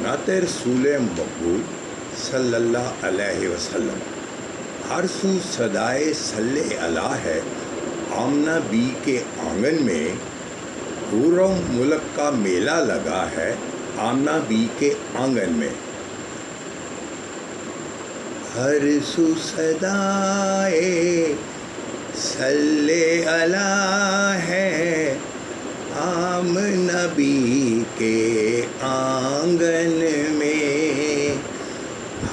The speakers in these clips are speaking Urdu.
جنات رسول مقبول صلی اللہ علیہ وسلم، ہر سو صدائے صلی اللہ ہے۔ آمنہ بی کے آنگن میں حور و ملک کا میلہ لگا ہے، آمنہ بی کے آنگن میں ہر سو صدائے صلی اللہ ہے، آمنہ بی کے آنگن میں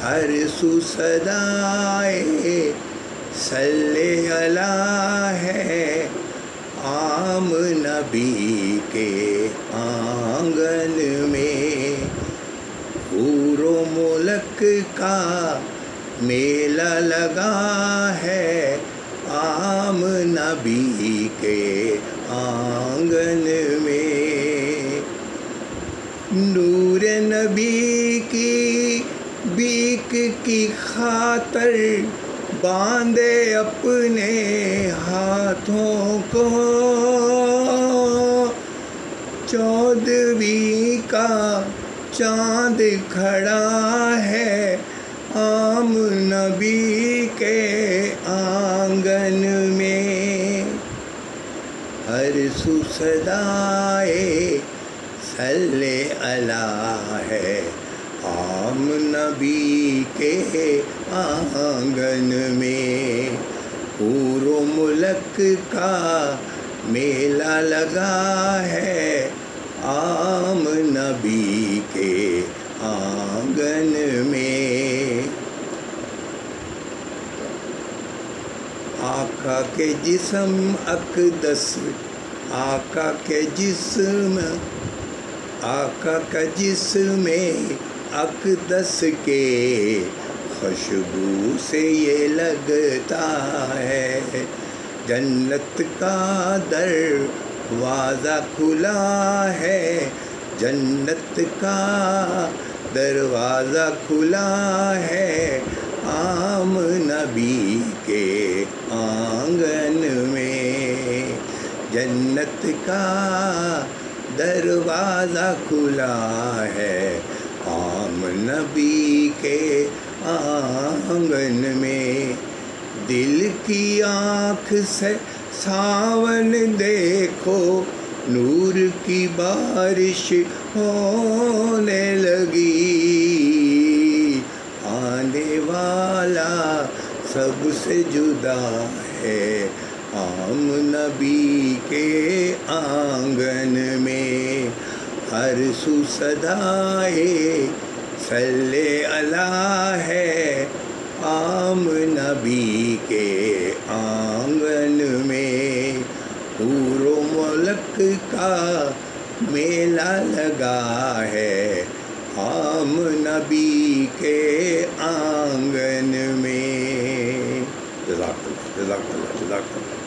ہر سو صدائے صلی اللہ ہے، آمنہ بی کے آنگن میں حور و ملک کا میلہ لگا ہے، آمنہ بی کے آنگن میں نور نبی کی بیک کی خاطر باندھے اپنے ہاتھوں کو، 14ویں کا چاند کھڑا ہے، آمنہ بی کے آنگن میں ہر سو صدائے صلی اللہ ہے، آمنہ بی کے آنگن میں حور و ملک کا میلہ لگا ہے، آمنہ بی کے آنگن میں آقا کے جسم اقدس، آقا کے جسم، آقا کا جسم اقدس کے خوشبو سے یہ لگتا ہے، جنت کا دروازہ کھلا ہے، جنت کا دروازہ کھلا ہے، آمنہ بی کے آنگن میں جنت کا دروازہ کھلا ہے، آمنہ بی کے آنگن میں دل کی آنکھ سے ساون دیکھو، نور کی بارش ہونے لگی، آنے والا سب سے جدا ہے، آمنہ بی کے آنگن میں ہر سو صدائے صلی اللہ ہے، آمنہ بی کے آنگن میں حور و ملک کا میلہ لگا ہے، آمنہ بی کے آنگن میں۔ جزاک اللہ، جزاک اللہ، جزاک اللہ۔